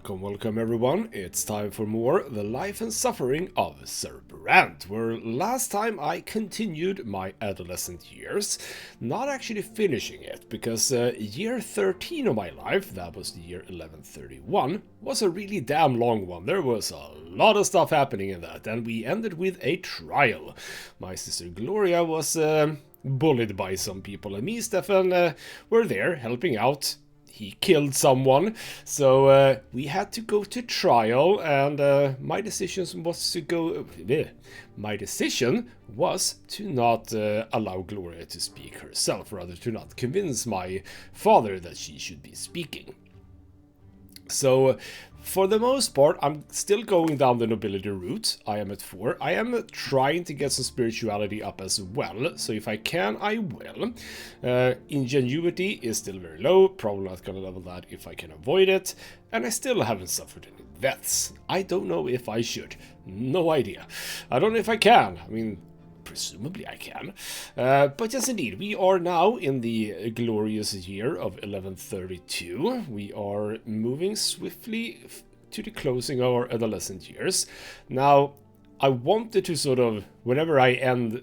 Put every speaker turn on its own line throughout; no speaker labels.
Welcome everyone. It's time for more The Life and Suffering of Sirbrante, where last time I continued my adolescent years, not actually finishing it, because year 13 of my life, that was the year 1131, was a really damn long one. There was a lot of stuff happening in that, and we ended with a trial. My sister Gloria was bullied by some people, and me, Stefan, were there helping out. He killed someone, so we had to go to trial, and my decision was to go. My decision was to not allow Gloria to speak herself, rather to not convince my father that she should be speaking. So, for the most part, I'm still going down the nobility route. I am at 4. I am trying to get some spirituality up as well, so if I can, I will. Ingenuity is still very low, probably not gonna level that if I can avoid it, and I still haven't suffered any deaths. I don't know if I should. No idea. I don't know if I can. I mean, presumably I can. But yes, indeed, we are now in the glorious year of 1132. We are moving swiftly to the closing of our adolescent years. Now, I wanted to sort of, whenever I end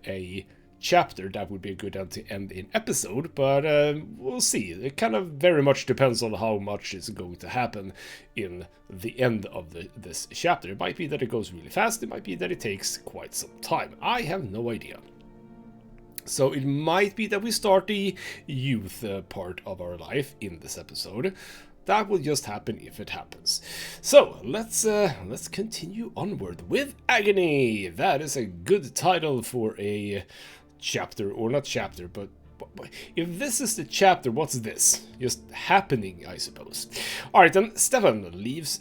a chapter, that would be a good end to end an episode, but we'll see. It kind of very much depends on how much is going to happen in the end of this chapter. It might be that it goes really fast, it might be that it takes quite some time. I have no idea. So it might be that we start the youth part of our life in this episode. That will just happen if it happens. So let's continue onward with Agony. That is a good title for a chapter, or not chapter, but if this is the chapter, what's this? Just happening, I suppose. Alright then, Stefan leaves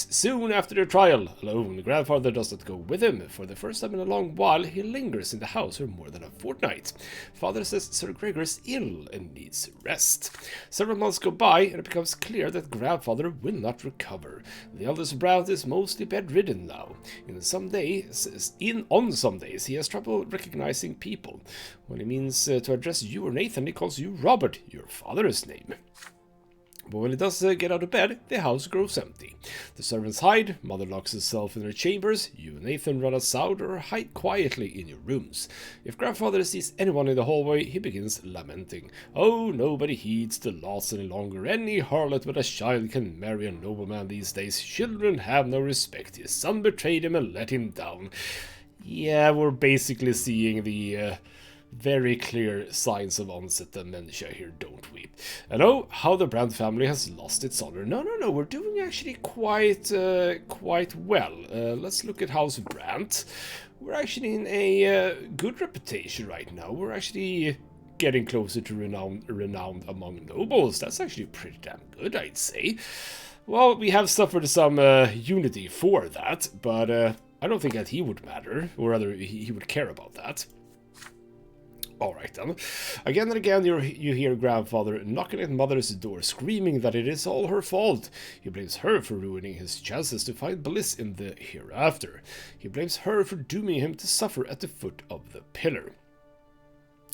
soon after the trial, alone. The grandfather does not go with him. For the first time in a long while, he lingers in the house for more than a fortnight. Father says Sir Gregor is ill and needs rest. Several months go by, and it becomes clear that grandfather will not recover. The eldest Brante is mostly bedridden now. On some days, he has trouble recognizing people. When he means to address you or Nathan, he calls you Robert, your father's name. But when he does get out of bed, the house grows empty. The servants hide, mother locks herself in her chambers, you and Nathan run outside or hide quietly in your rooms. If grandfather sees anyone in the hallway, he begins lamenting. Oh, nobody heeds the laws any longer. Any harlot with a child can marry a nobleman these days. Children have no respect. His son betrayed him and let him down. Yeah, we're basically seeing the very clear signs of onset dementia here, don't we? And oh, how the Brante family has lost its honor. No, we're doing actually quite well. Let's look at House Brante. We're actually in a good reputation right now. We're actually getting closer to renowned among nobles. That's actually pretty damn good, I'd say. Well, we have suffered some unity for that, but I don't think that he would matter, or rather, he would care about that. Alright then. Again and again you hear grandfather knocking at mother's door, screaming that it is all her fault. He blames her for ruining his chances to find bliss in the hereafter. He blames her for dooming him to suffer at the foot of the pillar.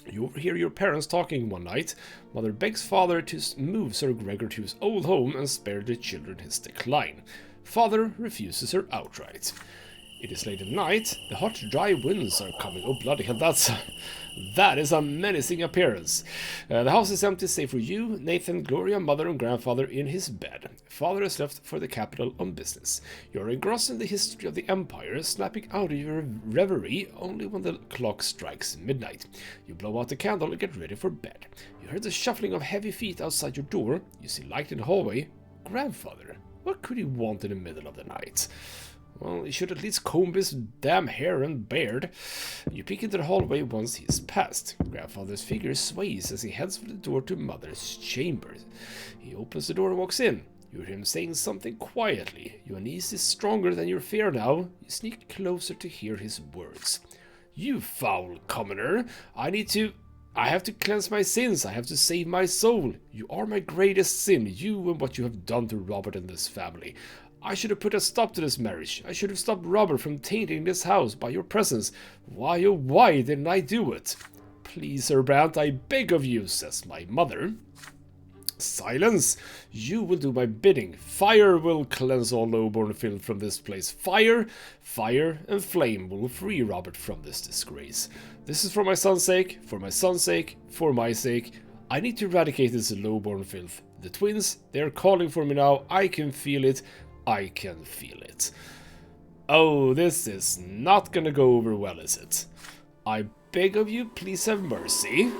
You overhear your parents talking one night. Mother begs father to move Sir Gregor to his old home and spare the children his decline. Father refuses her outright. It is late at night. The hot, dry winds are coming. Oh, bloody hell, that is a menacing appearance. The house is empty save for you, Nathan, Gloria, mother, and grandfather in his bed. Father has left for the capital on business. You are engrossed in the history of the Empire, snapping out of your reverie only when the clock strikes midnight. You blow out the candle and get ready for bed. You hear the shuffling of heavy feet outside your door. You see light in the hallway. Grandfather, what could he want in the middle of the night? Well, he should at least comb his damn hair and beard. You peek into the hallway once he is past. Grandfather's figure sways as he heads for the door to mother's chambers. He opens the door and walks in. You hear him saying something quietly. Your unease is stronger than your fear now. You sneak closer to hear his words. You foul commoner! I have to cleanse my sins. I have to save my soul. You are my greatest sin, you and what you have done to Robert and this family. I should have put a stop to this marriage. I should have stopped Robert from tainting this house by your presence. Why, oh why didn't I do it? Please, Sir Brante, I beg of you, says my mother. Silence! You will do my bidding. Fire will cleanse all lowborn filth from this place. Fire, fire, and flame will free Robert from this disgrace. This is for my son's sake, for my son's sake, for my sake. I need to eradicate this lowborn filth. The twins, they're calling for me now. I can feel it. I can feel it. Oh, this is not gonna go over well, is it? I beg of you, please have mercy.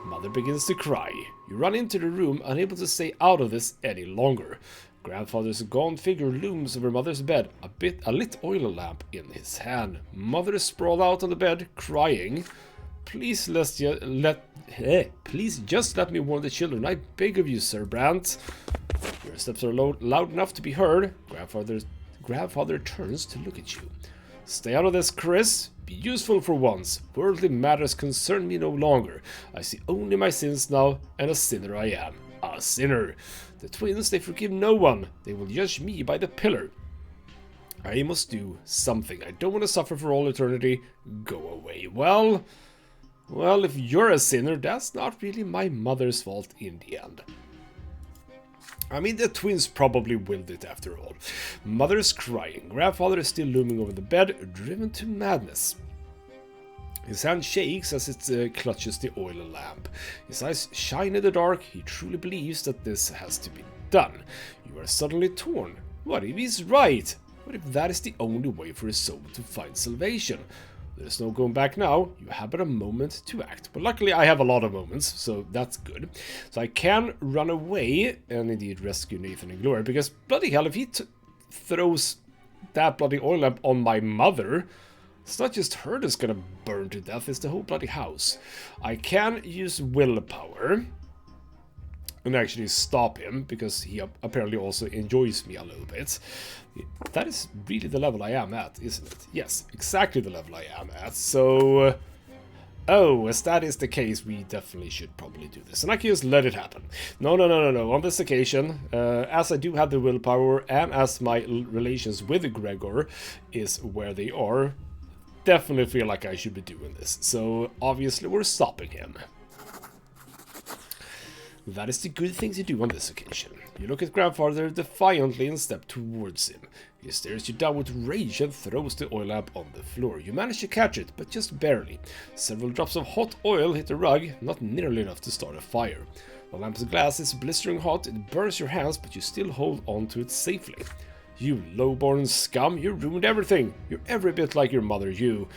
Mother begins to cry. You run into the room, unable to stay out of this any longer. Grandfather's gaunt figure looms over Mother's bed, a lit oil lamp in his hand. Mother is sprawled out on the bed, crying. Please please just let me warn the children. I beg of you, Sir Brante. Your steps are loud enough to be heard. Grandfather turns to look at you. Stay out of this, Chris. Be useful for once. Worldly matters concern me no longer. I see only my sins now, and a sinner I am. A sinner. The twins, they forgive no one. They will judge me by the pillar. I must do something. I don't want to suffer for all eternity. Go away. Well, if you're a sinner, that's not really my mother's fault in the end. I mean, the twins probably willed it after all. Mother is crying. Grandfather is still looming over the bed, driven to madness. His hand shakes as it clutches the oil lamp. His eyes shine in the dark. He truly believes that this has to be done. You are suddenly torn. What if he's right? What if that is the only way for his soul to find salvation? There's no going back now. You have but a moment to act. But luckily I have a lot of moments, so that's good. So I can run away and indeed rescue Nathan and Gloria, because bloody hell, if he throws that bloody oil lamp on my mother, it's not just her that's gonna burn to death, it's the whole bloody house. I can use willpower and actually stop him, because he apparently also enjoys me a little bit. That is really the level I am at, isn't it? Yes, exactly the level I am at. So, oh, as that is the case, we definitely should probably do this. And I can just let it happen. No. On this occasion, as I do have the willpower, and as my relations with Gregor is where they are, definitely feel like I should be doing this. So, obviously, we're stopping him. That is the good thing to do on this occasion. You look at Grandfather defiantly and step towards him. He stares you down with rage and throws the oil lamp on the floor. You manage to catch it, but just barely. Several drops of hot oil hit the rug, not nearly enough to start a fire. The lamp's glass is blistering hot, it burns your hands, but you still hold on to it safely. You lowborn scum, you ruined everything. You're every bit like your mother, you.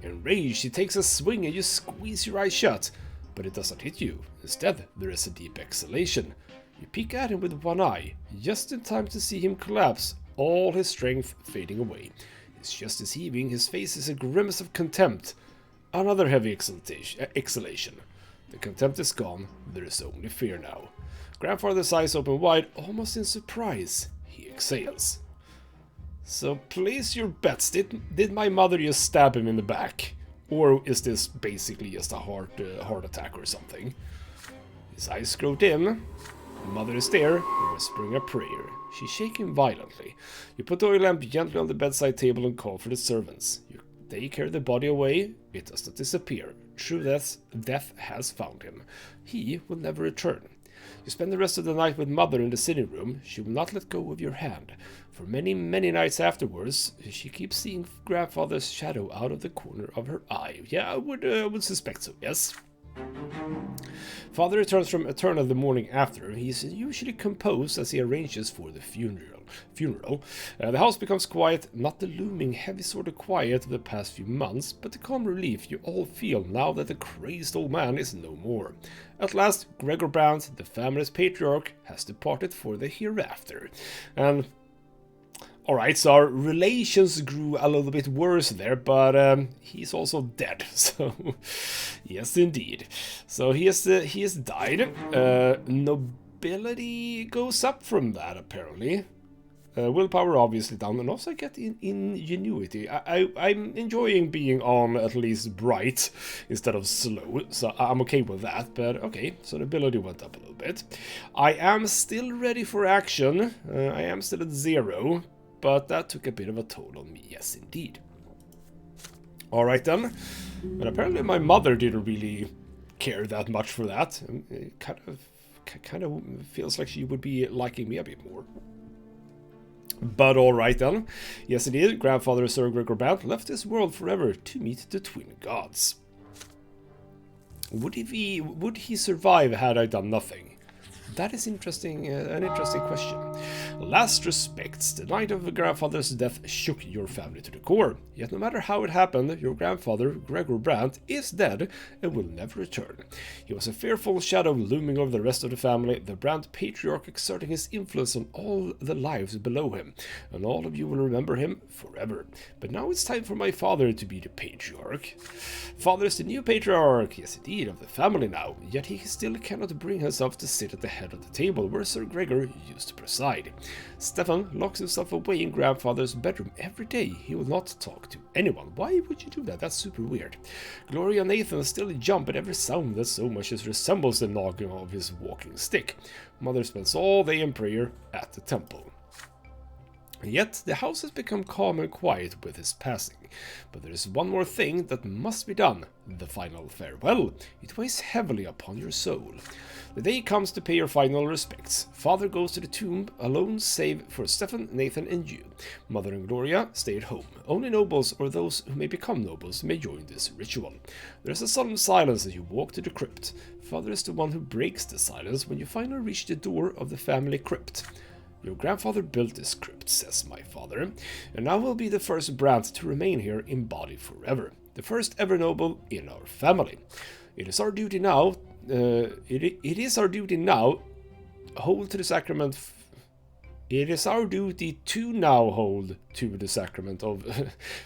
Enraged, he takes a swing and you squeeze your eyes shut. But it doesn't hit you. Instead, there is a deep exhalation. You peek at him with one eye, just in time to see him collapse, all his strength fading away. His chest is heaving, his face is a grimace of contempt. Another heavy exhalation. The contempt is gone, there is only fear now. Grandfather's eyes open wide, almost in surprise. He exhales. So place your bets, did my mother just stab him in the back? Or is this basically just a heart attack or something? His eyes grow dim. Mother is there, whispering a prayer. She's shaking violently. You put the oil lamp gently on the bedside table and call for the servants. They carry the body away. It does not disappear. True death has found him. He will never return. You spend the rest of the night with Mother in the sitting room. She will not let go of your hand. For many, many nights afterwards, she keeps seeing Grandfather's shadow out of the corner of her eye. Yeah, I would suspect so, yes. Father returns from Eternal the morning after. He is usually composed as he arranges for the funeral. The house becomes quiet, not the looming, heavy sort of quiet of the past few months, but the calm relief you all feel now that the crazed old man is no more. At last, Gregor Brante, the family's patriarch, has departed for the hereafter. And alright, so our relations grew a little bit worse there, but he's also dead, so yes indeed. So he has died. Nobility goes up from that, apparently. Willpower obviously down, and also I get ingenuity. I'm enjoying being on at least bright instead of slow, so I'm okay with that, but okay, so the ability went up a little bit. I am still ready for action. I am still at 0. But that took a bit of a toll on me, yes indeed. Alright then. And apparently my mother didn't really care that much for that. It kind of feels like she would be liking me a bit more. But alright then. Yes indeed, grandfather Sir Gregor Brante left this world forever to meet the twin gods. Would he survive had I done nothing? That is interesting, an interesting question. Last respects, the night of the grandfather's death shook your family to the core. Yet no matter how it happened, your grandfather, Gregor Brante, is dead and will never return. He was a fearful shadow looming over the rest of the family, the Brante patriarch exerting his influence on all the lives below him, and all of you will remember him forever. But now it's time for my father to be the patriarch. Father is the new patriarch, yes indeed, of the family now, yet he still cannot bring himself to sit at the head of the table where Sir Gregor used to preside. Stefan locks himself away in grandfather's bedroom every day. He will not talk to anyone. Why would you do that? That's super weird. Gloria and Nathan still jump at every sound that so much as resembles the knocking of his walking stick. Mother spends all day in prayer at the temple. Yet the house has become calm and quiet with his passing. But there is one more thing that must be done. The final farewell. It weighs heavily upon your soul. The day comes to pay your final respects. Father goes to the tomb alone save for Stefan, Nathan and you. Mother and Gloria stay at home. Only nobles or those who may become nobles may join this ritual. There is a solemn silence as you walk to the crypt. Father is the one who breaks the silence when you finally reach the door of the family crypt. Your grandfather built this crypt, says my father, and now will be the first Brante to remain here in body forever. The first ever noble in our family. It is our duty now. It is our duty now. Hold to the sacrament. It is our duty to now hold to the sacrament of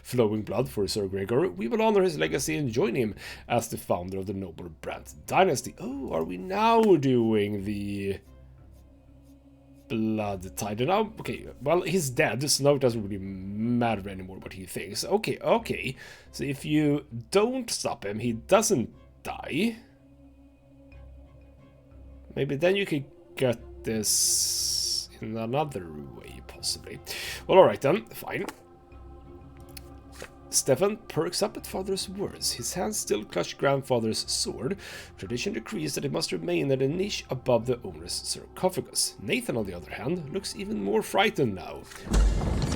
flowing blood for Sir Gregor. We will honor his legacy and join him as the founder of the noble Brante dynasty. Oh, are we now doing the blood tide? Now, okay, well, he's dead, so now it doesn't really matter anymore what he thinks. Okay. So if you don't stop him, he doesn't die. Maybe then you could get this in another way, possibly. Well, alright then, fine. Stefan perks up at father's words. His hands still clutch grandfather's sword. Tradition decrees that it must remain in a niche above the owner's sarcophagus. Nathan, on the other hand, looks even more frightened now.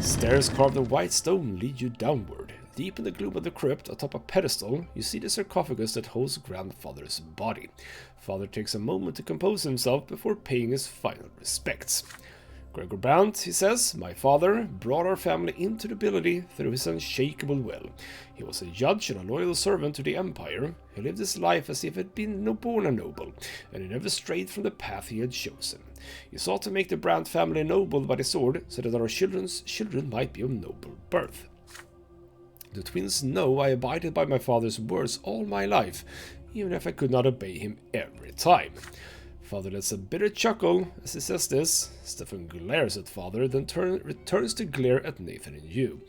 Stairs carved in white stone lead you downward. Deep in the gloom of the crypt, atop a pedestal, you see the sarcophagus that holds grandfather's body. Father takes a moment to compose himself before paying his final respects. Gregor Brante, he says, my father, brought our family into nobility through his unshakable will. He was a judge and a loyal servant to the empire. He lived his life as if he had been born a noble, and he never strayed from the path he had chosen. He sought to make the Brante family noble by the sword, so that our children's children might be of noble birth. The twins know I abided by my father's words all my life, even if I could not obey him every time. Father lets a bitter chuckle as he says this. Stefan glares at father, then returns to glare at Nathan and you.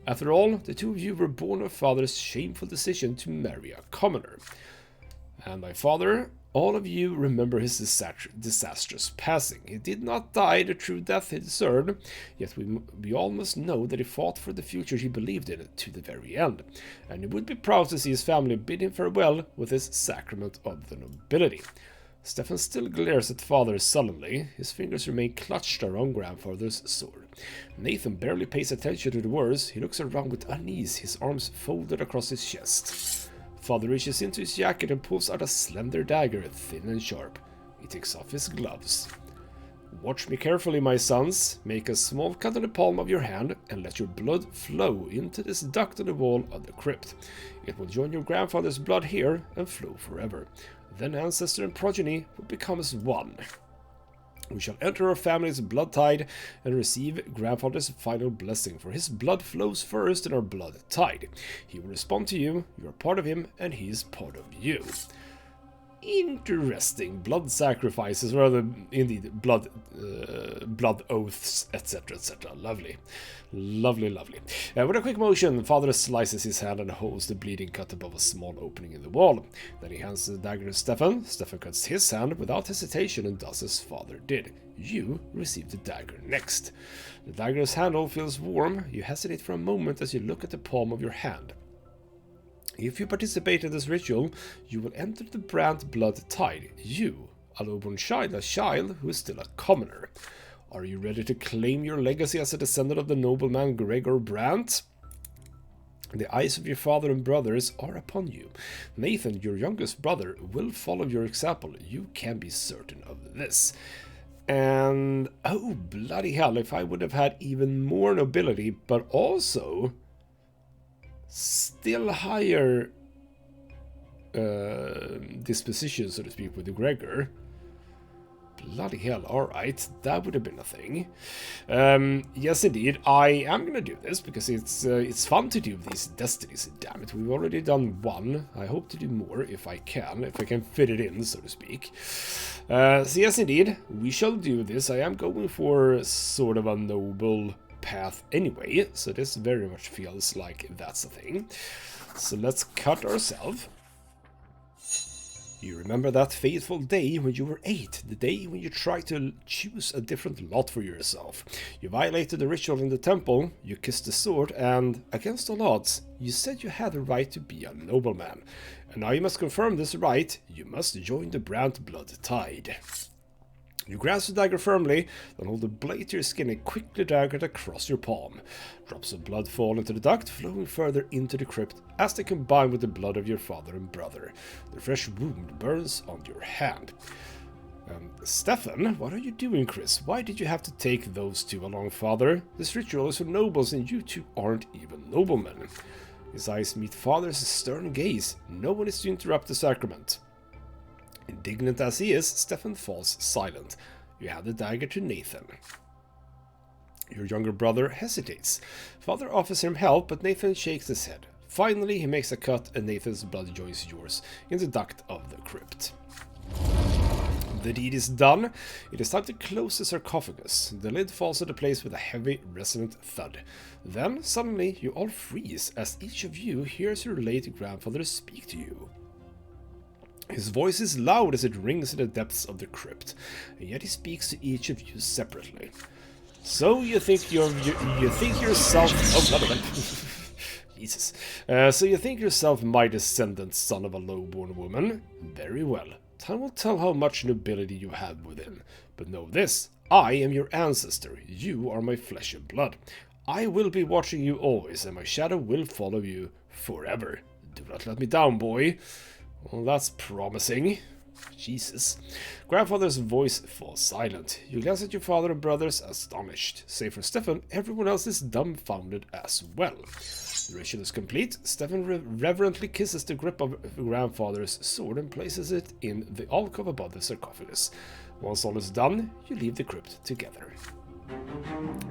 After all, the two of you were born of father's shameful decision to marry a commoner. And my father, all of you remember his disastrous passing. He did not die the true death he deserved, yet we all must know that he fought for the future he believed in to the very end, and he would be proud to see his family bid him farewell with his sacrament of the nobility. Stefan still glares at father sullenly. His fingers remain clutched around grandfather's sword. Nathan barely pays attention to the words. He looks around with unease, his arms folded across his chest. Father reaches into his jacket and pulls out a slender dagger, thin and sharp. He takes off his gloves. Watch me carefully, my sons. Make a small cut on the palm of your hand and let your blood flow into this duct on the wall of the crypt. It will join your grandfather's blood here and flow forever. Then ancestor and progeny will become as one. We shall enter our family's blood tide and receive grandfather's final blessing, for his blood flows first in our blood tide. He will respond to you, you are part of him, and he is part of you. Interesting. Blood sacrifices, rather indeed blood oaths, etc, etc. Lovely. With a quick motion, father slices his hand and holds the bleeding cut above a small opening in the wall. Then he hands the dagger to Stefan. Stefan cuts his hand without hesitation and does as father did. You receive the dagger next. The dagger's handle feels warm. You hesitate for a moment as you look at the palm of your hand. If you participate in this ritual, you will enter the Brante blood tide. You, a lowborn child, a child who is still a commoner. Are you ready to claim your legacy as a descendant of the nobleman Gregor Brante? The eyes of your father and brothers are upon you. Nathan, your youngest brother, will follow your example. You can be certain of this. And, oh bloody hell, if I would have had even more nobility, but also still higher disposition, so to speak, with the Gregor. Bloody hell, alright, that would have been a thing. Yes, indeed, I am going to do this, because it's fun to do these destinies, damn it. We've already done one. I hope to do more if I can fit it in, so to speak. So yes, indeed, we shall do this. I am going for sort of a noble path anyway, so this very much feels like that's a thing. So let's cut ourselves. You remember that fateful day when you were 8, the day when you tried to choose a different lot for yourself. You violated the ritual in the temple, you kissed the sword, and, against all odds, you said you had the right to be a nobleman. And now you must confirm this right, you must join the Brante blood tide. You grasp the dagger firmly, then hold the blade to your skin and quickly drag it across your palm. Drops of blood fall into the duct, flowing further into the crypt as they combine with the blood of your father and brother. The fresh wound burns on your hand. Stefan, what are you doing, Chris? Why did you have to take those two along, father? This ritual is for nobles and you two aren't even noblemen. His eyes meet father's stern gaze. No one is to interrupt the sacrament. Indignant as he is, Stefan falls silent. You hand the dagger to Nathan. Your younger brother hesitates. Father offers him help, but Nathan shakes his head. Finally, he makes a cut, and Nathan's blood joins yours in the duct of the crypt. The deed is done. It is time to close the sarcophagus. The lid falls into place with a heavy, resonant thud. Then, suddenly, you all freeze as each of you hears your late grandfather speak to you. His voice is loud as it rings in the depths of the crypt, and yet he speaks to each of you separately. So you think yourself... Oh, another one. Jesus. So you think yourself my descendant, son of a low-born woman? Very well. Time will tell how much nobility you have within. But know this, I am your ancestor. You are my flesh and blood. I will be watching you always, and my shadow will follow you forever. Do not let me down, boy. Well, that's promising. Jesus. Grandfather's voice falls silent. You glance at your father and brothers, astonished. Save for Stefan, everyone else is dumbfounded as well. The ritual is complete. Stefan reverently kisses the grip of grandfather's sword and places it in the alcove above the sarcophagus. Once all is done, you leave the crypt together.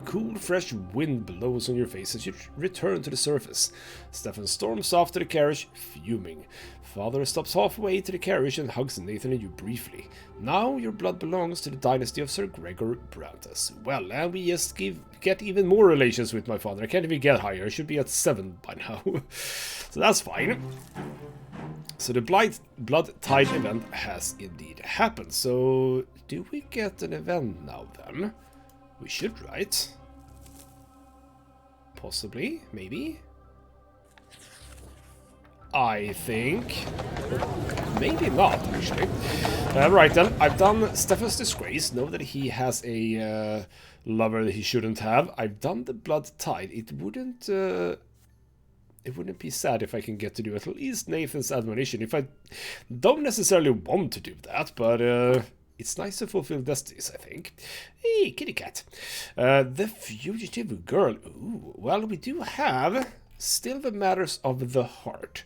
Cool, fresh wind blows on your face as you return to the surface. Stefan storms off to the carriage, fuming. Father stops halfway to the carriage and hugs Nathan and you briefly. Now your blood belongs to the dynasty of Sir Gregor Brante as well, and we just get even more relations with my father. I can't even get higher. I should be at 7 by now. So that's fine. So the blood tide event has indeed happened. So do we get an event now then? We should, right? Possibly, maybe. I think. Maybe not, actually. Right then, I've done Stefan's disgrace. Know that he has a lover that he shouldn't have. I've done the blood tide. It wouldn't be sad if I can get to do at least Nathan's admonition. If I don't necessarily want to do that, but it's nice to fulfill destinies, I think. Hey, kitty cat. The fugitive girl. Ooh, well, we do have still the matters of the heart.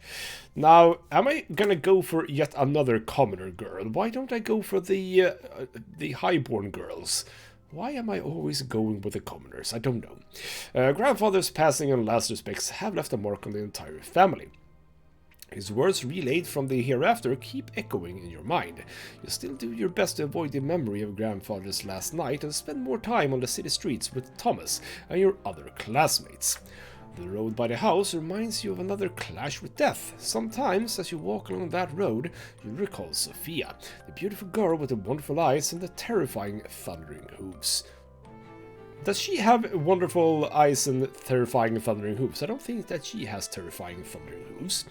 Now, am I gonna go for yet another commoner girl? Why don't I go for the highborn girls? Why am I always going with the commoners? I don't know. Grandfather's passing and last respects have left a mark on the entire family. His words relayed from the hereafter keep echoing in your mind. You still do your best to avoid the memory of grandfather's last night and spend more time on the city streets with Thomas and your other classmates. The road by the house reminds you of another clash with death. Sometimes, as you walk along that road, you recall Sophia, the beautiful girl with the wonderful eyes and the terrifying thundering hooves. Does she have wonderful eyes and terrifying thundering hooves? I don't think that she has terrifying thundering hooves.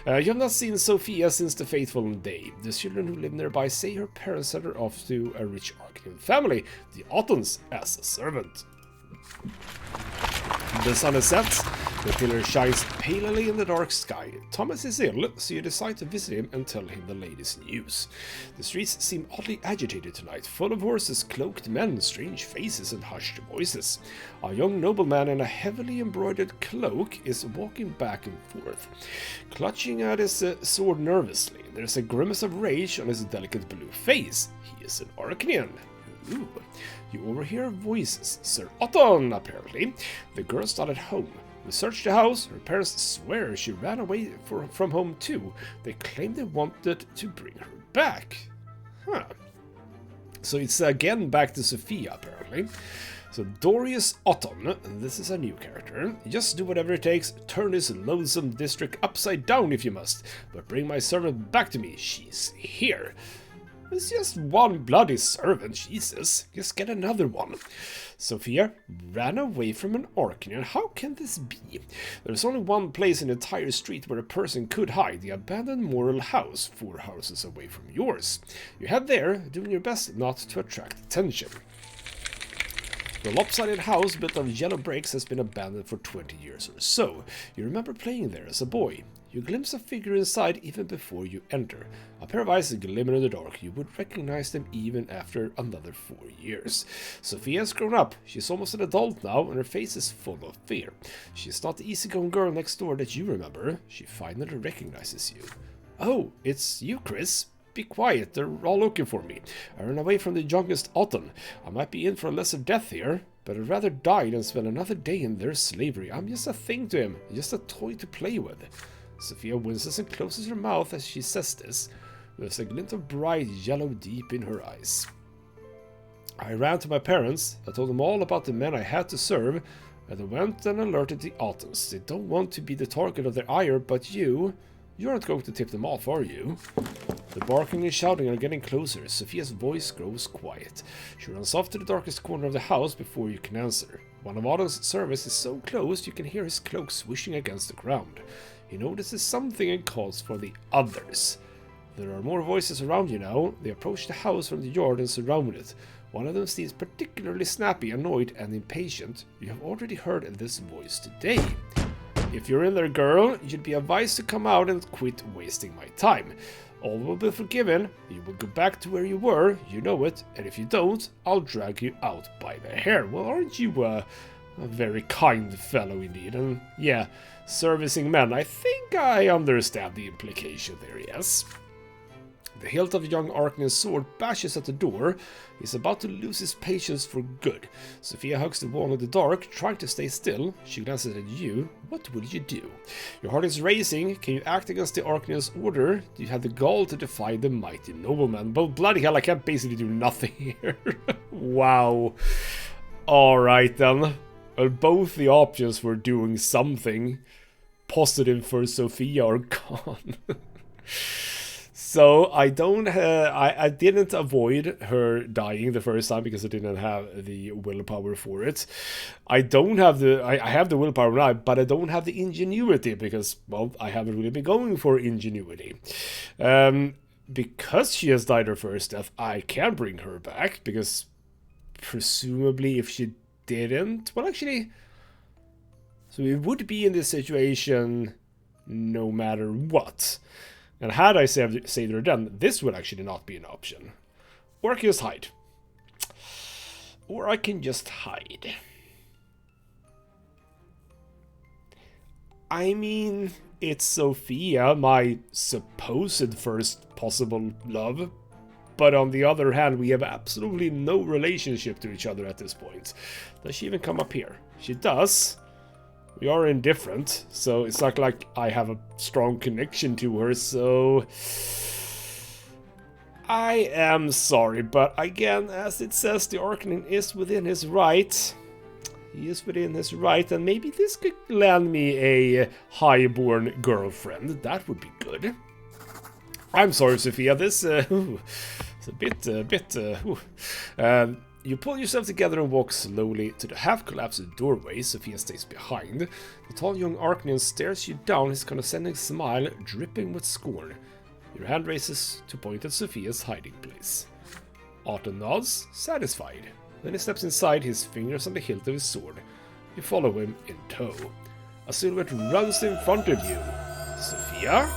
You have not seen Sophia since the fateful day. The children who live nearby say her parents sent her off to a rich Arcadian family, the Ottons, as a servant. The sun is set, the pillar shines palely in the dark sky. Thomas is ill, so you decide to visit him and tell him the latest news. The streets seem oddly agitated tonight, full of horses, cloaked men, strange faces and hushed voices. A young nobleman in a heavily embroidered cloak is walking back and forth, clutching at his sword nervously. There's a grimace of rage on his delicate blue face. He is an Arcanian. Ooh. You overhear voices. Sir Otton, apparently. The girl's not at home. We searched the house. Her parents swear she ran away from home too. They claim they wanted to bring her back. Huh. So it's again back to Sophia, apparently. So Dorius Otton, this is a new character. Just do whatever it takes. Turn this loathsome district upside down if you must. But bring my servant back to me. She's here. It's just one bloody servant, Jesus. Just get another one. Sophia ran away from an Arcanian. How can this be? There's only one place in the entire street where a person could hide, the abandoned Moral House, 4 houses away from yours. You head there, doing your best not to attract attention. The lopsided house built of yellow bricks has been abandoned for 20 years or so. You remember playing there as a boy. You glimpse a figure inside even before you enter. A pair of eyes glimmer in the dark. You would recognize them even after another 4 years. Sophia has grown up. She's almost an adult now, and her face is full of fear. She's not the easygoing girl next door that you remember. She finally recognizes you. Oh, it's you, Chris. Be quiet, they're all looking for me. I ran away from the youngest Otton. I might be in for a lesser death here, but I'd rather die than spend another day in their slavery. I'm just a thing to him, just a toy to play with. Sophia winces and closes her mouth as she says this. There's a glint of bright yellow deep in her eyes. I ran to my parents. I told them all about the men I had to serve, and I went and alerted the Ottons. They don't want to be the target of their ire, but you aren't going to tip them off, are you? The barking and shouting are getting closer. Sophia's voice grows quiet. She runs off to the darkest corner of the house before you can answer. One of Otton's servants is so close you can hear his cloak swishing against the ground. He notices something and calls for the others. There are more voices around you now. They approach the house from the yard and surround it. One of them seems particularly snappy, annoyed, and impatient. You have already heard this voice today. If you're in there, girl, you'd be advised to come out and quit wasting my time. All will be forgiven. You will go back to where you were, you know it, and if you don't, I'll drag you out by the hair. Well, aren't you a very kind fellow indeed? And yeah, servicing men, I think I understand the implication there, yes. The hilt of a young Arcanian sword bashes at the door. He's about to lose his patience for good. Sophia hugs the wall in the dark, trying to stay still. She glances at you. What will you do? Your heart is racing. Can you act against the Arcanian's order? Do you have the gall to defy the mighty nobleman? Well, bloody hell, I can't basically do nothing here. Wow. Alright then. Well, both the options for doing something positive for Sophia are gone. So I didn't avoid her dying the first time because I didn't have the willpower for it. I have the willpower now, but I don't have the ingenuity because, well, I haven't really been going for ingenuity. Because she has died her first death, I can bring her back because presumably if she didn't, well, actually, so we would be in this situation no matter what. And had I saved her then, this would actually not be an option. Or I can just hide. Or I can just hide. I mean, it's Sophia, my supposed first possible love. But on the other hand, we have absolutely no relationship to each other at this point. Does she even come up here? She does. We are indifferent, so it's not like I have a strong connection to her, so I am sorry, but again, as it says, the Arcanian is within his right. He is within his right, and maybe this could land me a highborn girlfriend. That would be good. I'm sorry, Sophia, this is a bit. You pull yourself together and walk slowly to the half-collapsed doorway. Sophia stays behind. The tall young Arcanian stares you down, his condescending smile dripping with scorn. Your hand raises to point at Sophia's hiding place. Otton nods, satisfied. Then he steps inside, his fingers on the hilt of his sword. You follow him in tow. A silhouette runs in front of you. Sophia?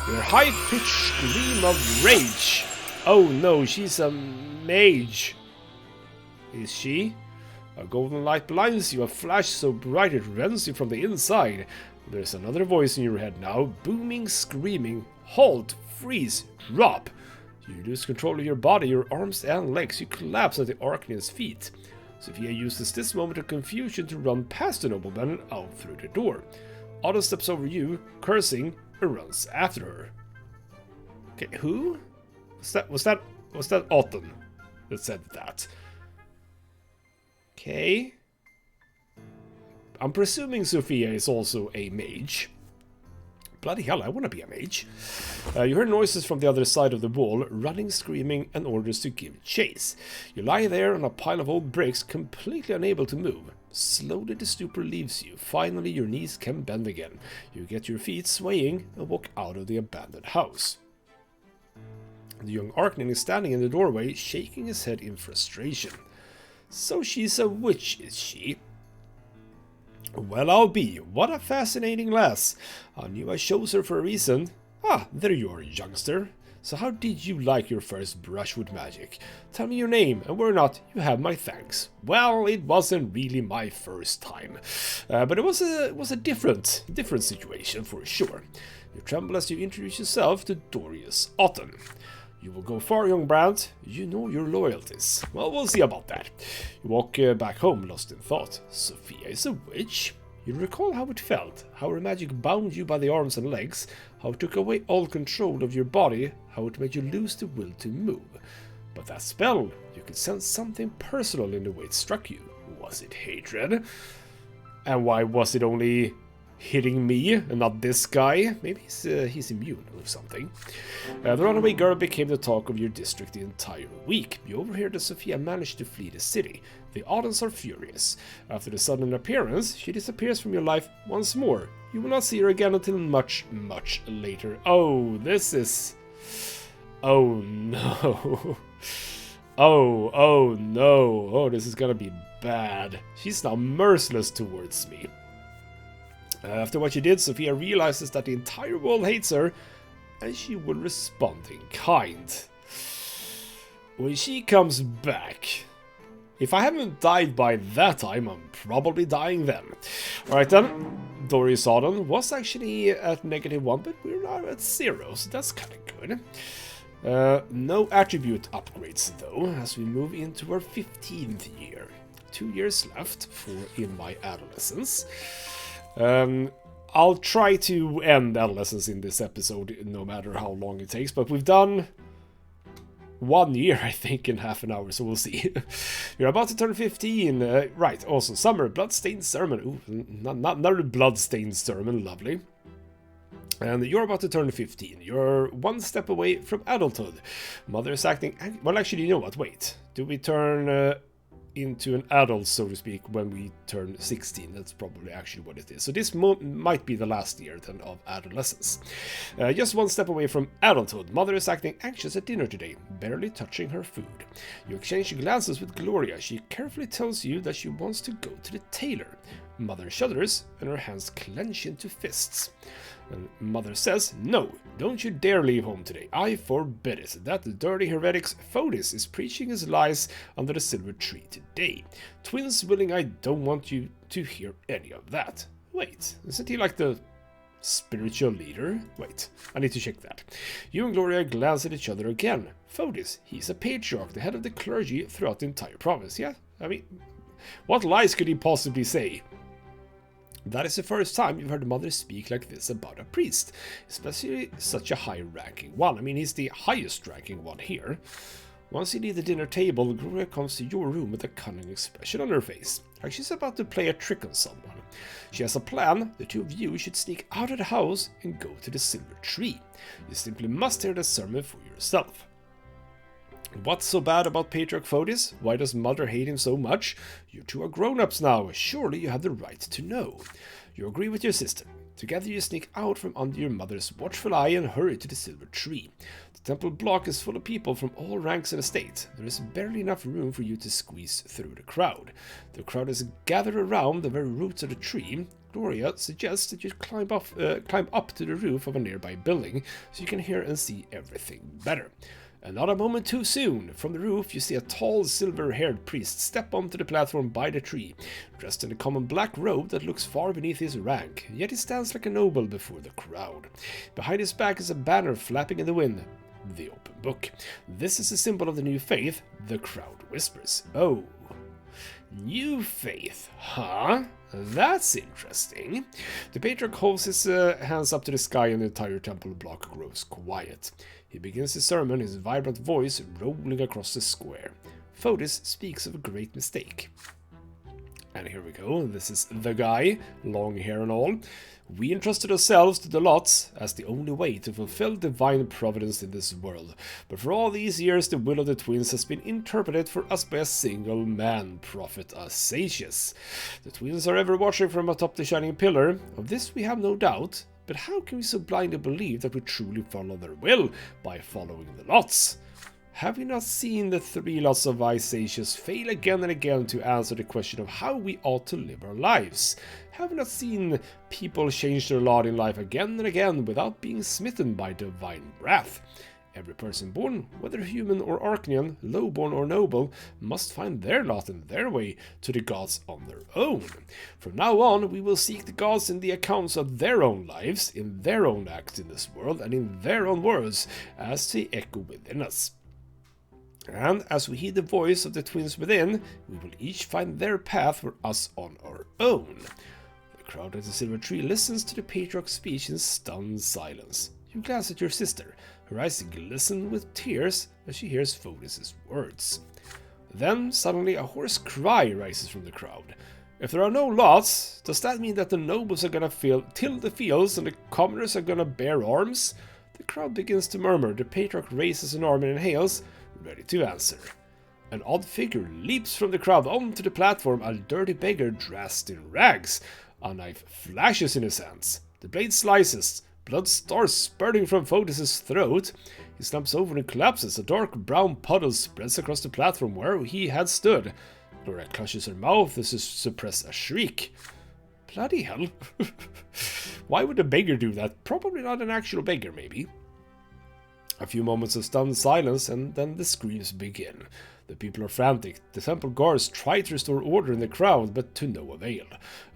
Your high-pitched scream of rage. Oh no, she's a mage. Is she? A golden light blinds you, a flash so bright it rends you from the inside. There's another voice in your head now, booming, screaming. Halt! Freeze! Drop! You lose control of your body, your arms and legs. You collapse at the Arcanian's feet. Sophia uses this moment of confusion to run past the nobleman out through the door. Otto steps over you, cursing, and runs after her. Okay, who? Was that Otton that said that? Okay. I'm presuming Sophia is also a mage. Bloody hell, I want to be a mage. You hear noises from the other side of the wall, running, screaming, and orders to give chase. You lie there on a pile of old bricks, completely unable to move. Slowly the stupor leaves you. Finally your knees can bend again. You get your feet swaying and walk out of the abandoned house. The young Arcanian is standing in the doorway, shaking his head in frustration. So she's a witch, is she? Well, I'll be. What a fascinating lass. I knew I chose her for a reason. Ah, there you are, youngster. So how did you like your first brush with magic? Tell me your name, and were not, you have my thanks. Well, it wasn't really my first time. But it was a different situation for sure. You tremble as you introduce yourself to Dorius Otton. You will go far, young Brante. You know your loyalties. Well, we'll see about that. You walk back home, lost in thought. Sophia is a witch. You recall how it felt, how her magic bound you by the arms and legs, how it took away all control of your body, how it made you lose the will to move. But that spell, you could sense something personal in the way it struck you. Was it hatred? And why was it only hitting me and not this guy? Maybe he's immune or something. The runaway girl became the talk of your district the entire week. You overhear that Sophia managed to flee the city. The Ottons are furious. After the sudden appearance, she disappears from your life once more. You will not see her again until much, much later. Oh, this is... Oh no. Oh no. Oh, this is gonna be bad. She's now merciless towards me. After what she did, Sophia realizes that the entire world hates her, and she will respond in kind. When she comes back... If I haven't died by that time, I'm probably dying then. Alright then, Dorius Otton was actually at -1, but we're now at 0, so that's kind of good. No attribute upgrades though, as we move into our 15th year. 2 years left in my adolescence. I'll try to end adolescence in this episode, no matter how long it takes, but we've done 1 year, I think, in half an hour, so we'll see. You're about to turn 15, right, also, summer, bloodstained sermon, ooh, another bloodstained sermon, lovely. And you're about to turn 15, you're one step away from adulthood. Mother is acting, well, actually, you know what, wait, do we turn... into an adult, so to speak, when we turn 16. That's probably actually what it is. So this might be the last year then of adolescence. Just one step away from adulthood. Mother is acting anxious at dinner today, barely touching her food. You exchange glances with Gloria. She carefully tells you that she wants to go to the tailor. Mother shudders and her hands clench into fists. And Mother says, no, don't you dare leave home today. I forbid it. That dirty heretic Fotis is preaching his lies under the silver tree today. Twins willing, I don't want you to hear any of that. Wait, isn't he like the spiritual leader? Wait, I need to check that. You and Gloria glance at each other again. Fotis, he's a patriarch, the head of the clergy throughout the entire province. Yeah, I mean, what lies could he possibly say? That is the first time you've heard Mother speak like this about a priest, especially such a high-ranking one. I mean, he's the highest-ranking one here. Once you leave the dinner table, Gloria comes to your room with a cunning expression on her face, like she's about to play a trick on someone. She has a plan. The two of you should sneak out of the house and go to the silver tree. You simply must hear the sermon for yourself. What's so bad about Patriarch Fotis? Why does Mother hate him so much? You two are grown-ups now. Surely you have the right to know. You agree with your sister. Together you sneak out from under your mother's watchful eye and hurry to the silver tree. The temple block is full of people from all ranks and estate. There is barely enough room for you to squeeze through the crowd. The crowd is gathered around the very roots of the tree. Gloria suggests that you climb up to the roof of a nearby building so you can hear and see everything better. And not a moment too soon, from the roof you see a tall silver-haired priest step onto the platform by the tree, dressed in a common black robe that looks far beneath his rank, yet he stands like a noble before the crowd. Behind his back is a banner flapping in the wind, the open book. This is a symbol of the new faith, the crowd whispers. Oh, new faith, huh? That's interesting. The Patriarch holds his hands up to the sky and the entire temple block grows quiet. He begins his sermon, his vibrant voice rolling across the square. Fotis speaks of a great mistake. And here we go, this is the guy, long hair and all. We entrusted ourselves to the lots as the only way to fulfill divine providence in this world. But for all these years, the will of the twins has been interpreted for us by a single man, Prophet Asasius. The twins are ever watching from atop the shining pillar. Of this we have no doubt. But how can we so blindly believe that we truly follow their will by following the lots? Have we not seen the 3 lots of Asasius fail again and again to answer the question of how we ought to live our lives? Have we not seen people change their lot in life again and again without being smitten by divine wrath? Every person born, whether human or Arcanian, lowborn or noble, must find their lot and their way to the gods on their own. From now on, we will seek the gods in the accounts of their own lives, in their own acts in this world, and in their own words, as they echo within us. And as we heed the voice of the twins within, we will each find their path for us on our own. The crowd at the silver tree listens to the Patriarch's speech in stunned silence. You glance at your sister. Her eyes glisten with tears as she hears Fotis' words. Then, suddenly, a hoarse cry rises from the crowd. If there are no lots, does that mean that the nobles are gonna till the fields and the commoners are gonna bear arms? The crowd begins to murmur. The Patriarch raises an arm and inhales, ready to answer. An odd figure leaps from the crowd onto the platform, a dirty beggar dressed in rags. A knife flashes in his hands. The blade slices. Blood starts spurting from Fotis' throat. He slumps over and collapses. A dark brown puddle spreads across the platform where he had stood. Gloria clutches her mouth as she suppresses a shriek. Bloody hell. Why would a beggar do that? Probably not an actual beggar, maybe. A few moments of stunned silence, and then the screams begin. The people are frantic. The temple guards try to restore order in the crowd, but to no avail.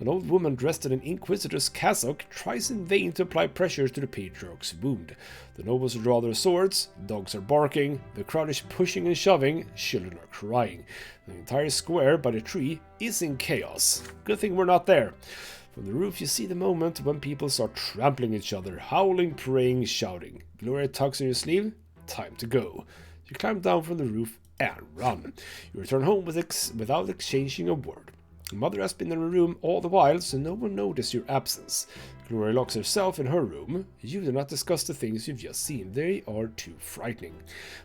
An old woman dressed in an inquisitor's cassock tries in vain to apply pressure to the Patriarch's wound. The nobles draw their swords, dogs are barking, the crowd is pushing and shoving, children are crying. The entire square by the tree is in chaos. Good thing we're not there. From the roof you see the moment when people start trampling each other, howling, praying, shouting. Gloria tugs on your sleeve. Time to go. You climb down from the roof and run. You return home without exchanging a word. Mother has been in her room all the while, so no one noticed your absence. Gloria locks herself in her room. You do not discuss the things you've just seen. They are too frightening.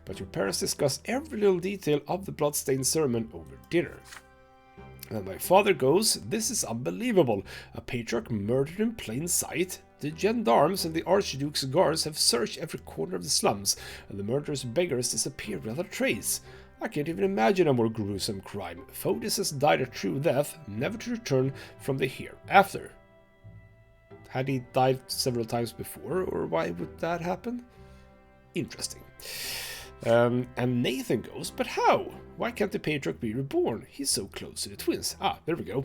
But your parents discuss every little detail of the bloodstained sermon over dinner. And my father goes, this is unbelievable. A Patriarch murdered in plain sight. The gendarmes and the Archduke's guards have searched every corner of the slums, and the murderous beggars disappeared without a trace. I can't even imagine a more gruesome crime. Fotis has died a true death, never to return from the hereafter. Had he died several times before, or why would that happen? Interesting. And Nathan goes, but how? Why can't the Patriarch be reborn? He's so close to the twins. Ah, there we go.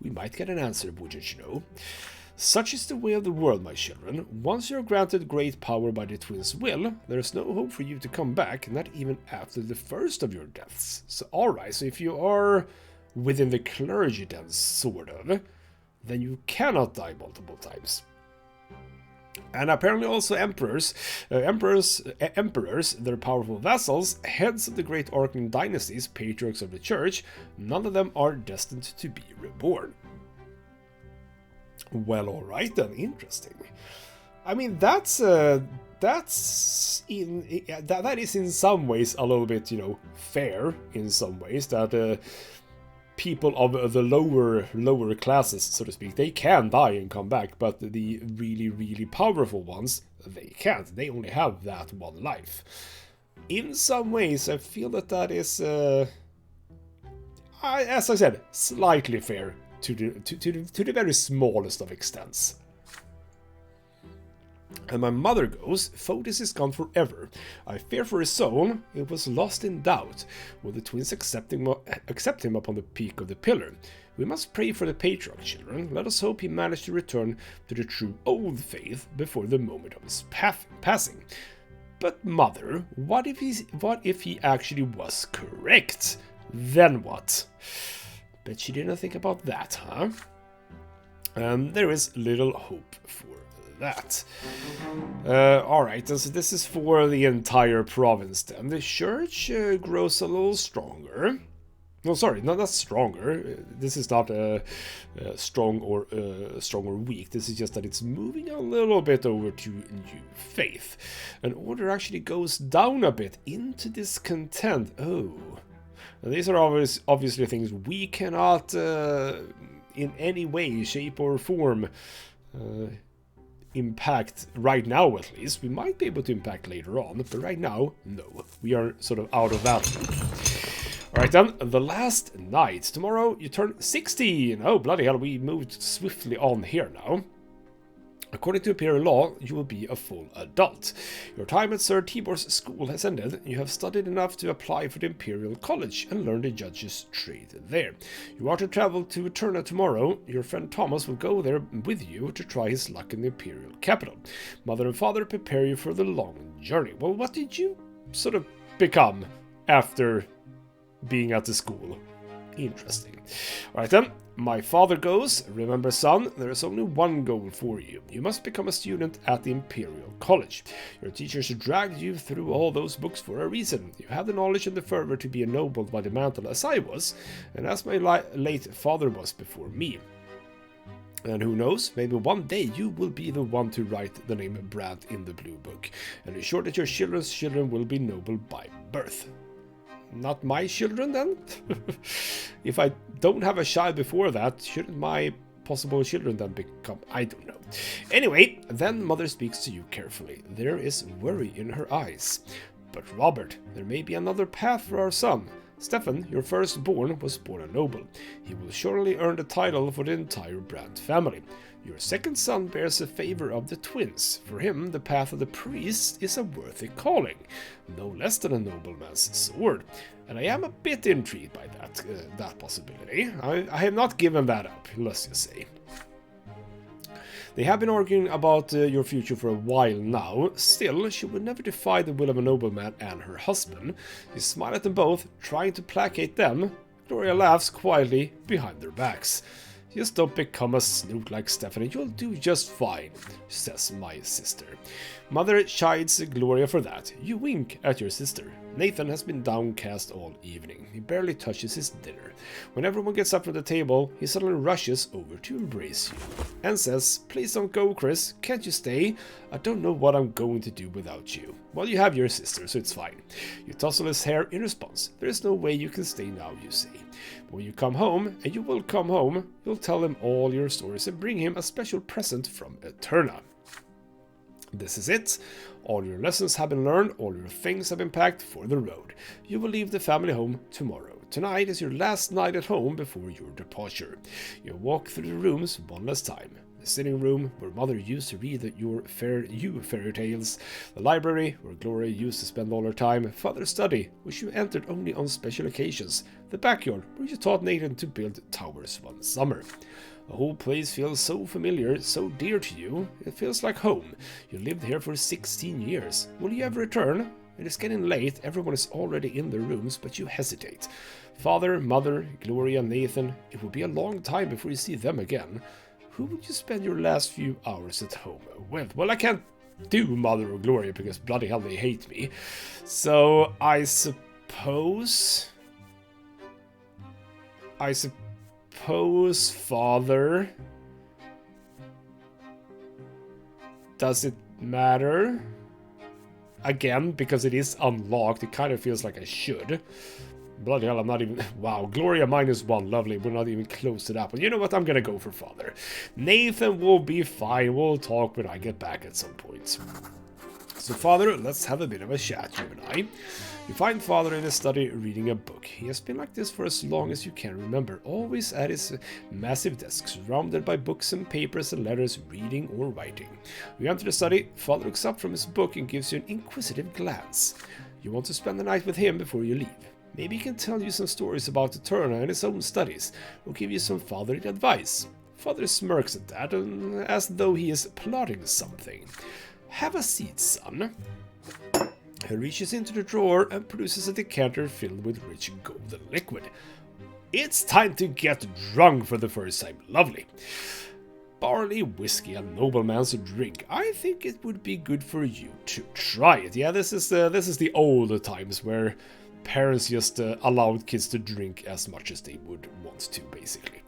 We might get an answer, wouldn't you know? Such is the way of the world, my children. Once you are granted great power by the twins' will, there is no hope for you to come back, not even after the first of your deaths. So, alright, so if you are within the clergy then, sort of, then you cannot die multiple times. And apparently also emperors, their powerful vassals, heads of the great Arcanian dynasties, patriarchs of the church, none of them are destined to be reborn. Well, alright then, interesting. I mean, that is in some ways a little bit, you know, fair in some ways, that people of the lower classes, so to speak, they can die and come back, but the really powerful ones, they can't. They only have that one life. In some ways, I feel that is, as I said, slightly fair to the very smallest of extents. And my mother goes, Fotis is gone forever. I fear for his soul, it was lost in doubt. Will the twins accept him upon the peak of the pillar? We must pray for the patriarch, children. Let us hope he managed to return to the true old faith before the moment of his passing. But mother, what if he actually was correct? Then what? Bet she didn't think about that, huh? There is little hope for that. Alright, so this is for the entire province then. The church grows a little stronger. No, sorry, not stronger. This is not strong or weak. This is just that it's moving a little bit over to new faith. And order actually goes down a bit into discontent. Oh. And these are obviously things we cannot in any way, shape or form impact right now, at least. We might be able to impact later on, but right now, no. We are sort of out of that. Alright then, the last night. Tomorrow you turn 16. Oh, bloody hell, we moved swiftly on here now. According to Imperial law, you will be a full adult. Your time at Sir Tibor's school has ended. You have studied enough to apply for the Imperial College and learn the judge's trade there. You are to travel to Eterna tomorrow. Your friend Thomas will go there with you to try his luck in the Imperial capital. Mother and father prepare you for the long journey. Well, what did you sort of become after being at the school? Interesting. Alright then. My father goes, remember son, there is only one goal for you. You must become a student at the Imperial College. Your teachers dragged you through all those books for a reason. You have the knowledge and the fervor to be ennobled by the mantle as I was, and as my late father was before me. And who knows, maybe one day you will be the one to write the name Brante in the blue book, and ensure that your children's children will be noble by birth. Not my children, then? If I don't have a child before that, shouldn't my possible children then become... I don't know. Anyway, then mother speaks to you carefully. There is worry in her eyes. But Robert, there may be another path for our son. Stefan, your firstborn, was born a noble. He will surely earn the title for the entire Brante family. Your second son bears the favor of the twins. For him, the path of the priest is a worthy calling, no less than a nobleman's sword. And I am a bit intrigued by that possibility. I have not given that up, let's just say. They have been arguing about your future for a while now. Still, she would never defy the will of a nobleman and her husband. You smile at them both, trying to placate them. Gloria laughs quietly behind their backs. Just don't become a snoot like Stephanie, you'll do just fine, says my sister. Mother chides Gloria for that. You wink at your sister. Nathan has been downcast all evening. He barely touches his dinner. When everyone gets up from the table, he suddenly rushes over to embrace you and says, please don't go, Chris. Can't you stay? I don't know what I'm going to do without you. Well, you have your sister, so it's fine. You tussle his hair in response. There is no way you can stay now, you say. When you come home, and you will come home, you'll tell him all your stories and bring him a special present from Eterna. This is it. All your lessons have been learned, all your things have been packed for the road. You will leave the family home tomorrow. Tonight is your last night at home before your departure. You walk through the rooms one last time. The sitting room where Mother used to read your fairy tales, the library where Gloria used to spend all her time, Father's study, which you entered only on special occasions, the backyard where you taught Nathan to build towers one summer. The whole place feels so familiar, so dear to you, it feels like home. You lived here for 16 years. Will you ever return? It is getting late, everyone is already in their rooms, but you hesitate. Father, Mother, Gloria, Nathan, it will be a long time before you see them again. Who would you spend your last few hours at home with? Well, I can't do Mother or Gloria because bloody hell they hate me. So, I suppose Father. Does it matter? Again, because it is unlocked, it kind of feels like I should. Bloody hell, I'm not even... Wow, Gloria -1, lovely. We're not even close to that. But you know what? I'm gonna go for Father. Nathan will be fine. We'll talk when I get back at some point. So Father, let's have a bit of a chat, you and I. You find Father in his study reading a book. He has been like this for as long as you can remember, always at his massive desk, surrounded by books and papers and letters, reading or writing. You enter the study, Father looks up from his book and gives you an inquisitive glance. You want to spend the night with him before you leave. Maybe he can tell you some stories about Eterna and his own studies, or give you some fatherly advice. Father smirks at that, as though he is plotting something. Have a seat, son. He reaches into the drawer and produces a decanter filled with rich golden liquid. It's time to get drunk for the first time. Lovely. Barley whiskey, a nobleman's drink. I think it would be good for you to try it. Yeah, this is the old times where parents just allowed kids to drink as much as they would want to, basically.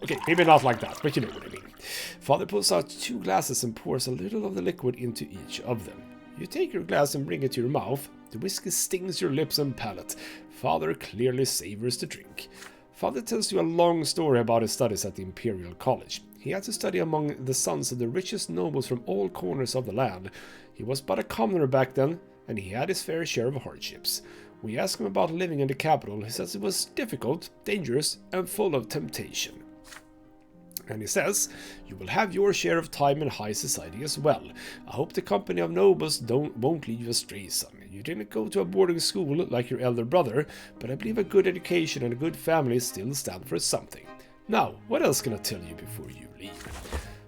Okay, maybe not like that, but you know what I mean. Father pulls out 2 glasses and pours a little of the liquid into each of them. You take your glass and bring it to your mouth. The whiskey stings your lips and palate. Father clearly savors the drink. Father tells you a long story about his studies at the Imperial College. He had to study among the sons of the richest nobles from all corners of the land. He was but a commoner back then, and he had his fair share of hardships. We asked him about living in the capital. He says it was difficult, dangerous, and full of temptation. And he says, you will have your share of time in high society as well. I hope the company of nobles won't lead you astray, son. You didn't go to a boarding school like your elder brother, but I believe a good education and a good family still stand for something. Now, what else can I tell you before you leave?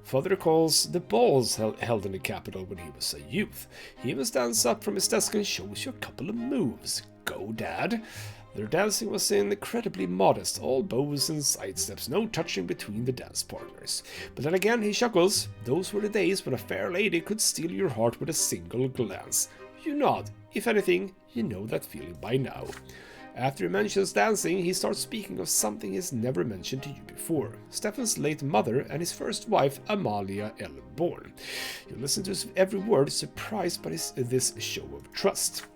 Father recalls the balls held in the capital when he was a youth. He even stands up from his desk and shows you a couple of moves. Go, Dad. Their dancing was incredibly modest, all bows and sidesteps, no touching between the dance partners. But then again, he chuckles. Those were the days when a fair lady could steal your heart with a single glance. You nod. If anything, you know that feeling by now. After he mentions dancing, he starts speaking of something he's never mentioned to you before. Stefan's late mother and his first wife, Amalia Elborn. You listen to his every word, surprised by this show of trust.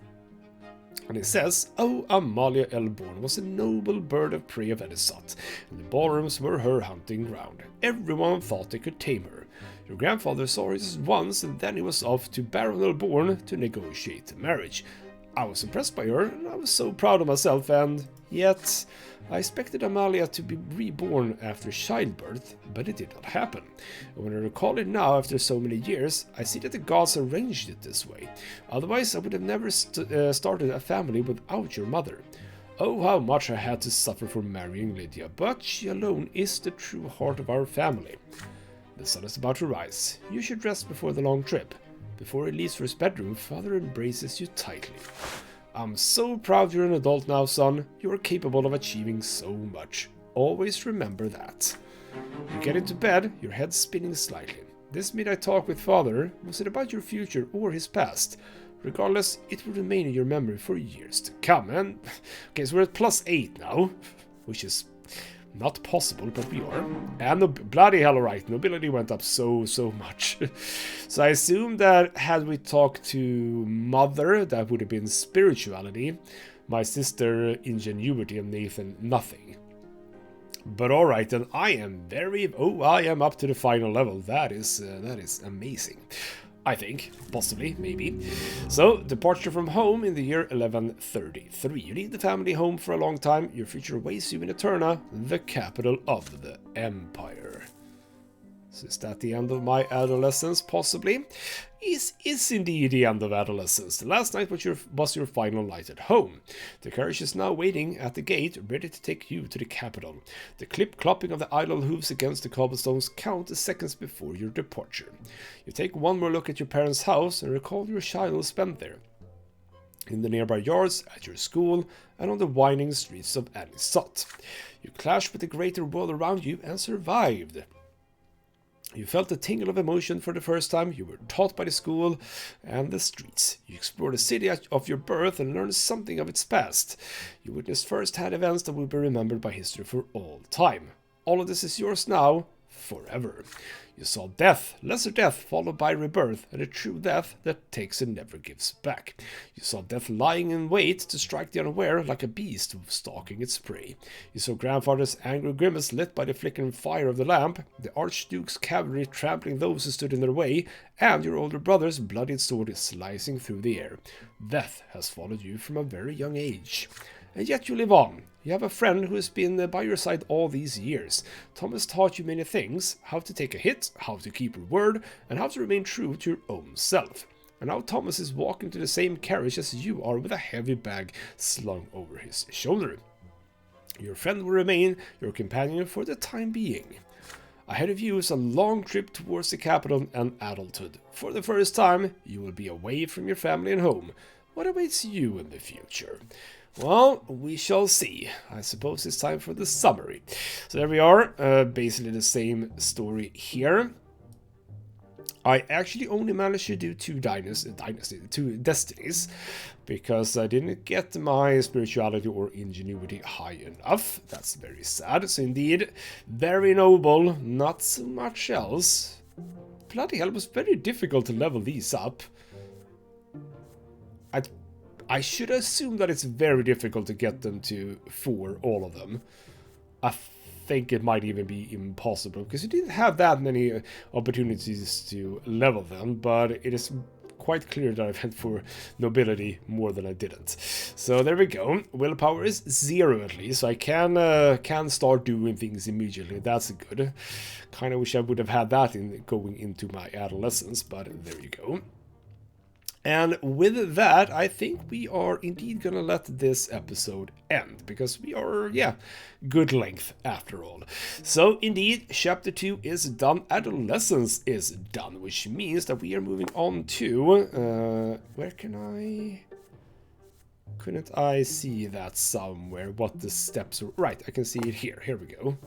And he says, oh, Amalia Elborn was a noble bird of prey of Edisot, and the ballrooms were her hunting ground. Everyone thought they could tame her. Your grandfather saw her just once, and then he was off to Baron Elborn to negotiate the marriage. I was impressed by her, and I was so proud of myself, and yet I expected Amalia to be reborn after childbirth, but it did not happen. And when I recall it now after so many years, I see that the gods arranged it this way. Otherwise, I would have never started a family without your mother. Oh, how much I had to suffer for marrying Lydia, but she alone is the true heart of our family. The sun is about to rise. You should rest before the long trip. Before he leaves for his bedroom, Father embraces you tightly. I'm so proud you're an adult now, son. You are capable of achieving so much. Always remember that. You get into bed, your head spinning slightly. This midnight talk with Father, was it about your future or his past? Regardless, it will remain in your memory for years to come. And okay, so we're at +8 now, which is not possible, but we are. And bloody hell, alright, nobility went up so much. So I assume that had we talked to Mother, that would have been spirituality. My sister, ingenuity, and Nathan, nothing. But alright, then I am I am up to the final level. That is amazing. I think, possibly, maybe. So, departure from home in the year 1133. You leave the family home for a long time. Your future awaits you in Eterna, the capital of the Empire. So is that the end of my adolescence? Possibly. Is indeed the end of adolescence. The last night was your final night at home. The carriage is now waiting at the gate, ready to take you to the capital. The clip-clopping of the idle hooves against the cobblestones count the seconds before your departure. You take one more look at your parents' house and recall your childhood spent there. In the nearby yards, at your school, and on the winding streets of Anisot. You clashed with the greater world around you and survived. You felt a tingle of emotion for the first time. You were taught by the school and the streets. You explored the city of your birth and learned something of its past. You witnessed first-hand events that will be remembered by history for all time. All of this is yours now. forever. You saw death, lesser death followed by rebirth, and a true death that takes and never gives back. You saw death lying in wait to strike the unaware like a beast stalking its prey. You saw grandfather's angry grimace lit by the flickering fire of the lamp, the Archduke's cavalry trampling those who stood in their way, and your older brother's bloodied sword slicing through the air. Death has followed you from a very young age. And yet you live on. You have a friend who has been by your side all these years. Thomas taught you many things, how to take a hit, how to keep your word, and how to remain true to your own self. And now Thomas is walking to the same carriage as you are with a heavy bag slung over his shoulder. Your friend will remain your companion for the time being. Ahead of you is a long trip towards the capital and adulthood. For the first time, you will be away from your family and home. What awaits you in the future? Well, we shall see. I suppose it's time for the summary. So there we are, basically the same story here. I actually only managed to do two destinies, because I didn't get my spirituality or ingenuity high enough. That's very sad. So indeed, very noble, not so much else. Bloody hell, it was very difficult to level these up. I should assume that it's very difficult to get them to 4, all of them. I think it might even be impossible, because you didn't have that many opportunities to level them, but it is quite clear that I went for nobility more than I didn't. So there we go. Willpower is 0 at least, so I can start doing things immediately. That's good. Kind of wish I would have had that going into my adolescence, but there you go. And with that, I think we are indeed gonna let this episode end, because we are, good length after all. So indeed, chapter 2 is done, adolescence is done, which means that we are moving on to, where couldn't I see that somewhere, what the steps are? Right, I can see it here, here we go.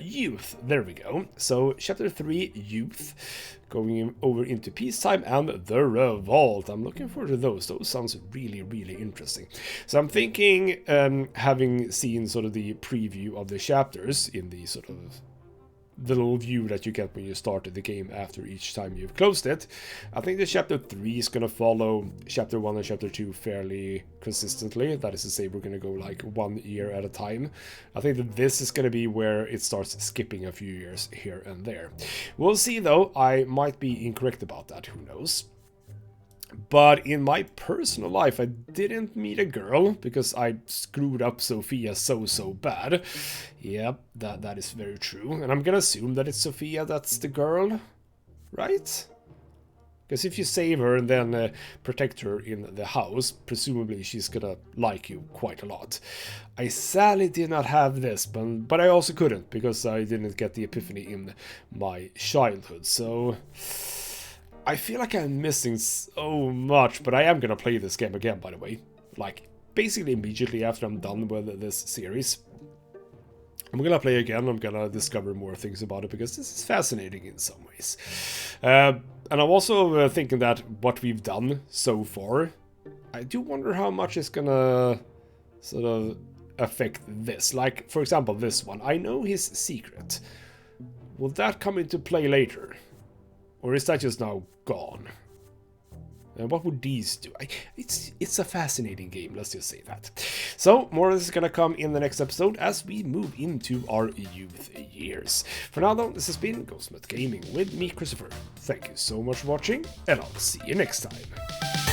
Youth, there we go. So chapter 3, youth, going over into peacetime and the revolt. I'm looking forward to those. Those sounds really, really interesting. So I'm thinking, having seen sort of the preview of the chapters in the sort of the little view that you get when you started the game after each time you've closed it, I think the chapter 3 is going to follow chapter 1 and chapter 2 fairly consistently. That is to say, we're going to go like 1 year at a time. I think that this is going to be where it starts skipping a few years here and there. We'll see though, I might be incorrect about that, who knows. But in my personal life, I didn't meet a girl because I screwed up Sophia so bad. Yep, that is very true. And I'm gonna assume that it's Sophia that's the girl, right? Because if you save her and then protect her in the house, presumably she's gonna like you quite a lot. I sadly did not have this, but I also couldn't because I didn't get the epiphany in my childhood, so I feel like I'm missing so much, but I am gonna play this game again, by the way. Like, basically immediately after I'm done with this series. I'm gonna play again, I'm gonna discover more things about it, because this is fascinating in some ways. And I'm also thinking that what we've done so far, I do wonder how much it's gonna sort of affect this. Like, for example, this one. I know his secret. Will that come into play later? Or is that just now gone? And what would these do? It's a fascinating game, let's just say that. So, more of this is gonna come in the next episode as we move into our youth years. For now though, this has been Ghostmutgaming with me, Christopher. Thank you so much for watching, and I'll see you next time.